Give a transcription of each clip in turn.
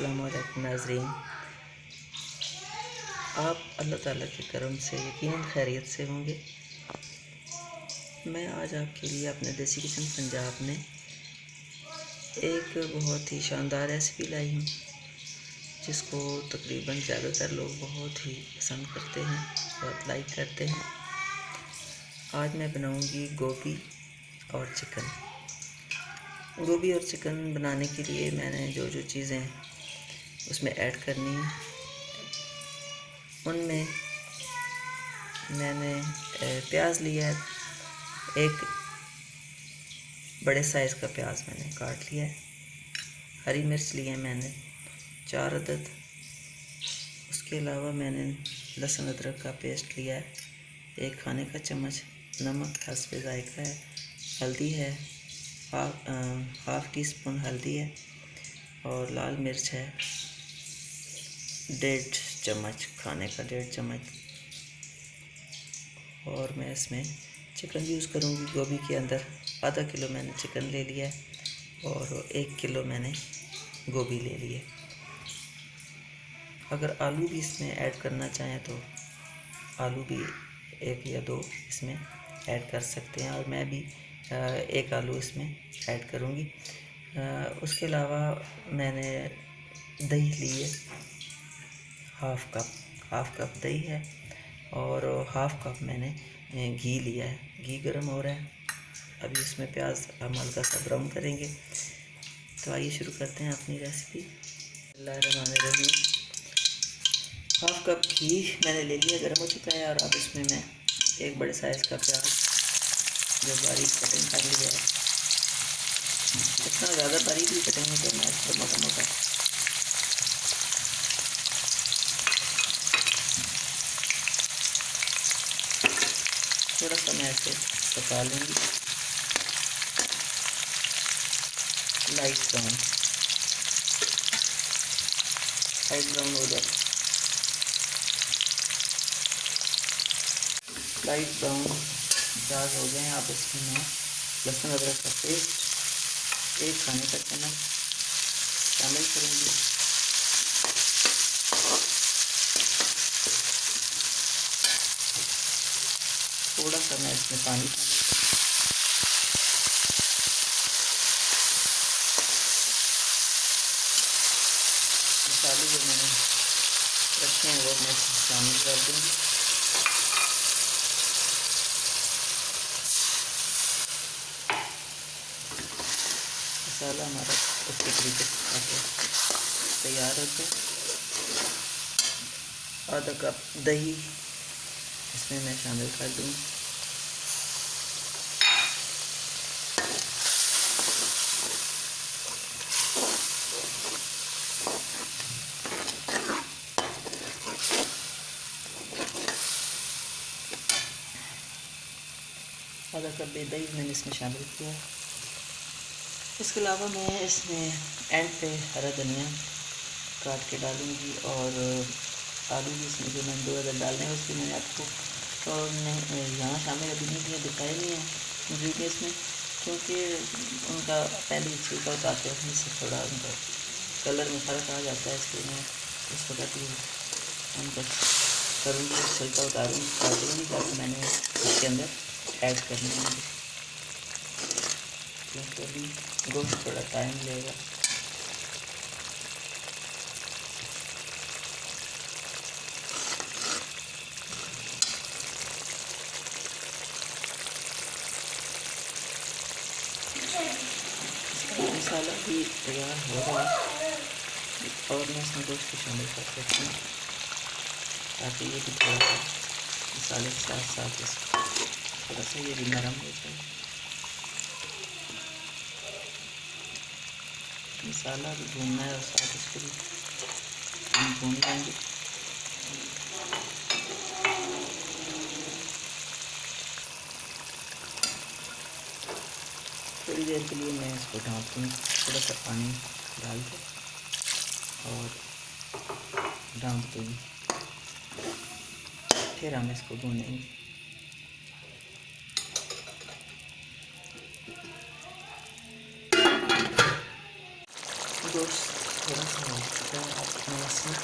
अस्सलाम वालेकुम नाज़रीन। आप अल्लाह ताला के करम से यकीनन खैरियत से होंगे। मैं आज आपके लिए अपने देसी किचन पंजाब में एक बहुत ही शानदार रेसिपी लाई हूँ, जिसको तकरीबन ज़्यादातर लोग बहुत ही पसंद करते हैं, बहुत लाइक करते हैं। आज मैं बनाऊँगी गोभी और चिकन। गोभी और चिकन बनाने के लिए मैंने जो जो चीज़ें उसमें ऐड करनी है, उनमें मैंने प्याज लिया है। एक बड़े साइज़ का प्याज मैंने काट लिया है। हरी मिर्च लिए मैंने 4 अदद। उसके अलावा मैंने लहसुन अदरक का पेस्ट लिया है 1 खाने का चम्मच। नमक हस्बे ज़ायका है। हल्दी है हाफ़ टी स्पून हल्दी है। और लाल मिर्च है 1.5 चम्मच, खाने का 1.5 चम्मच। और मैं इसमें चिकन यूज़ करूँगी। गोभी के अंदर आधा किलो मैंने चिकन ले लिया है और 1 किलो मैंने गोभी ले ली है। अगर आलू भी इसमें ऐड करना चाहें तो आलू भी 1 या 2 इसमें ऐड कर सकते हैं, और मैं भी 1 आलू इसमें ऐड करूँगी। उसके अलावा मैंने दही ली है हाफ़ कप दही है, और हाफ़ कप मैंने घी लिया है। घी गर्म हो रहा है। अभी इसमें प्याज हम हल्का सा ब्राउन करेंगे। तो आइए शुरू करते हैं अपनी रेसिपी। बिस्मिल्लाहिर्रहमानिर्रहीम। हाफ़ कप घी मैंने ले लिया, गर्म हो चुका है। और अब इसमें मैं एक बड़े साइज़ का प्याज जो बारीक कटिंग कर लिया है, इतना ज़्यादा बारीक भी कटिंग नहीं करना है, इसको मोटा मोटा। थोड़ा सा मैं इसे पका लूँगी लाइट ब्राउन हो जाए। लाइट ब्राउन प्याज हो गए हैं। आप इसमें मैं लहसुन अदरक का पेस्ट 1 खाने का चम्मच शामिल करूँगी। थोड़ा सा मैं इसमें पानी मसाले जो मैंने रखे हैं वो मैं शामिल कर दूँगी। मसाला हमारा अच्छे तरीके से तैयार होता है। आधा कप दही इसमें मैं शामिल कर दूँगी। आधा कप दही मैंने इसमें शामिल किया। इसके अलावा मैं इसमें एंड पे हरा धनिया काट के डालूँगी, और आलू भी इसमें जो मैंने 2 अदद डालने हैं उसकी मैंने आपको यहाँ शामिल अभी नहीं किया, दिखाया नहीं है इंग्रीडियंट्स में, क्योंकि उनका पहले छिलका उतारते हैं, इससे थोड़ा उनका कलर में फ़र्क आ जाता है। इसलिए मैं इस वक्त ही उनका करूँगी, छिलका उतारूँगी, काटूँगी, ताकि मैंने इसके अंदर ऐड करने होंगे, क्योंकि अभी गोश्त थोड़ा टाइम लेगा। मसाला भी तैयार हो रहा है, और मैं इसमें गोश्त शामिल कर सकती हूँ, ताकि ये भी थोड़ा सा मसाले के साथ साथ थोड़ा सा ये भी नरम हो जाए। मसाला भी भूनना है और साथ इसको भी हम भून लेंगे। थोड़ी देर के लिए मैं इसको ढाँप दूँगी, थोड़ा सा पानी डाल के और ढाँप दूँगी। फिर हम इसको भूनेंगे। गोश्त थोड़ा सा हो चुका इसमें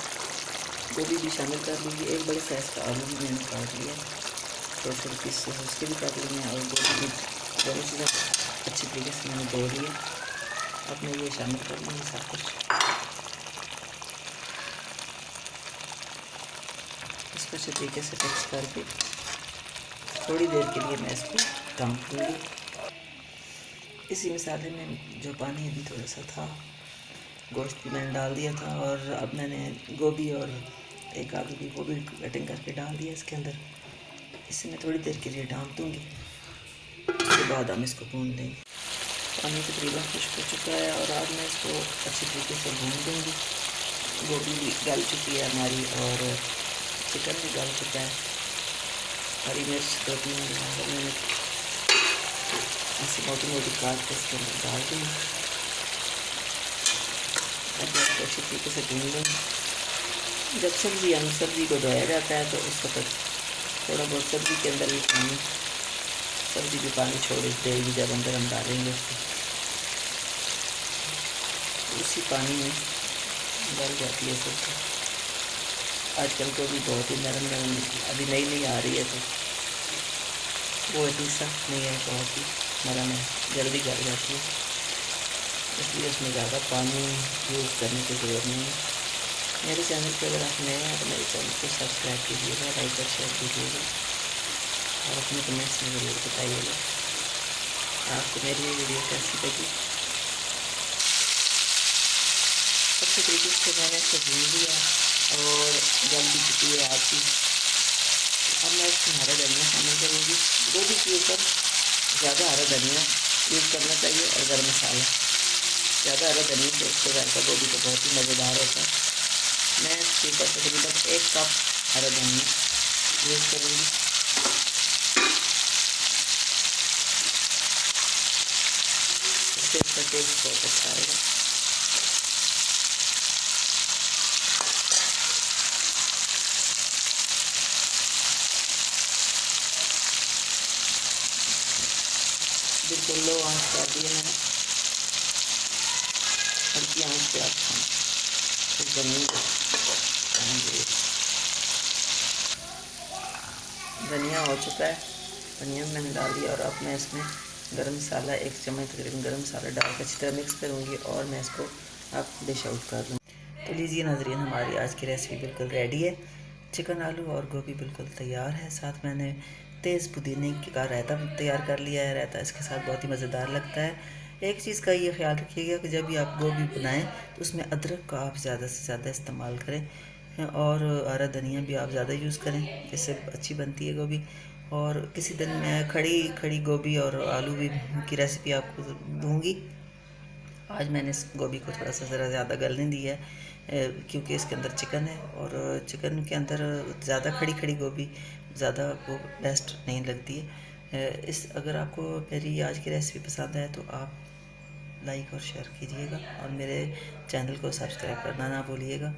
गोभी भी शामिल कर लीजिए। एक बड़े साइज़ का आलू भी मैंने काट लिया, छोटे छोटे पीस से उसके भी काट लिए हैं, और गोभी भी दोनों चीज़ें अच्छी तरीके से मैंने धो ली है। अब मैं ये शामिल कर लूँगी सब कुछ। इसको अच्छे तरीके से मिक्स करके थोड़ी देर के लिए मैं इसको ढक दूँगी। इसी मसाले में जो पानी अभी थोड़ा सा था, गोश्त भी मैंने डाल दिया था, और अब मैंने गोभी और एक आलू भी वो भी कटिंग करके डाल दिया इसके अंदर। इसे मैं थोड़ी देर के लिए ढक दूँगी, उसके बाद हम इसको भून देंगे। पानी तकरीबन खुश्क हो चुका है और अब मैं इसको अच्छी तरीके से भून दूँगी। गोभी भी गल चुकी है हमारी और चिकन भी गल चुका है। हरी मिर्च 2-3 मैंने ऐसे मोटी मोटी काट के इसके अंदर डाल दी। अब इसको अच्छी तरीके से भून लूँगी। जब सब्ज़ी को धोया जाता है तो उस वक्त थोड़ा बहुत सब्ज़ी के अंदर भी सब्ज़ी भी पानी छोड़ देगी जब अंदर हम डालेंगे उसको। उसी पानी में गल जाती है सब्ज़ी। आजकल तो भी बहुत ही नरम अभी नई आ रही है, तो वो इतनी सख्त नहीं है, बहुत ही नरम है, जल्दी गल जाती है, इसलिए उसमें ज़्यादा पानी यूज़ करने की ज़रूरत नहीं है। मेरे चैनल पे अगर आप नए हैं तो मेरे चैनल को सब्सक्राइब कीजिएगा, लाइक और शेयर कीजिएगा, और अपने कमेंट्स में ज़रूर बताइएगा आपको मेरी ये वीडियो कैसी लगी। अच्छे तरीके से मैंने इसको भून दिया और गल भी चुकी है आपकी। अब मैं इसमें हरा धनिया शामिल करूँगी। गोभी के ऊपर ज़्यादा हरा धनिया यूज़ करना चाहिए और गर्म मसाला। ज़्यादा हरा धनिया से इसका जायका गोभी तो बहुत ही मज़ेदार होता है। मैं इसके ऊपर तकरीबन 1 कप हरा धनिया यूज़ करूँगी। इससे इसका टेस्ट बहुत अच्छा आएगा। बिल्कुल लो आंच कर दिया मैंने, हल्की आंच पे आप धनिया हो चुका है, धनिया मैंने डाल दिया, और अब मैं इसमें गरम मसाला 1 चम्मच तकरीबन गरम मसाला डाल कर अच्छी तरह मिक्स करूँगी और मैं इसको अब डिश आउट कर दूँ। तो लीजिए नाज़रीन, हमारी आज की रेसिपी बिल्कुल रेडी है। चिकन, आलू और गोभी बिल्कुल तैयार है। साथ मैंने तेज़ पुदीने का रायता तैयार कर लिया है। रायता इसके साथ बहुत ही मज़ेदार लगता है। एक चीज़ का ये ख्याल रखिएगा कि जब भी आप गोभी बनाएं तो उसमें अदरक का आप ज़्यादा से ज़्यादा इस्तेमाल करें, और हरा धनिया भी आप ज़्यादा यूज़ करें, इससे अच्छी बनती है गोभी। और किसी दिन मैं खड़ी गोभी और आलू भी की रेसिपी आपको दूँगी। आज मैंने इस गोभी को थोड़ा सा ज़रा ज़्यादा गलने दिया है, क्योंकि इसके अंदर चिकन है, और चिकन के अंदर ज़्यादा खड़ी गोभी ज़्यादा वो बेस्ट नहीं लगती है। अगर आपको मेरी आज की रेसिपी पसंद आए तो आप लाइक और शेयर कीजिएगा, और मेरे चैनल को सब्सक्राइब करना ना भूलिएगा।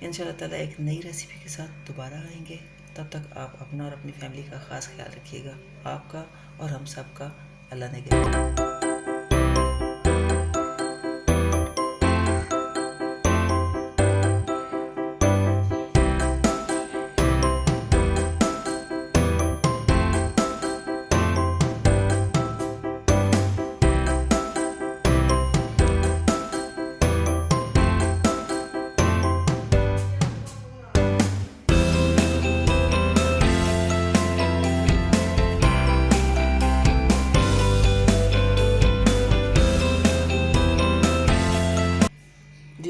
इंशाअल्लाह ताला एक नई रेसिपी के साथ दोबारा आएंगे। तब तक आप अपना और अपनी फैमिली का ख़ास ख्याल रखिएगा। आपका और हम सब का अल्लाह ने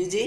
जी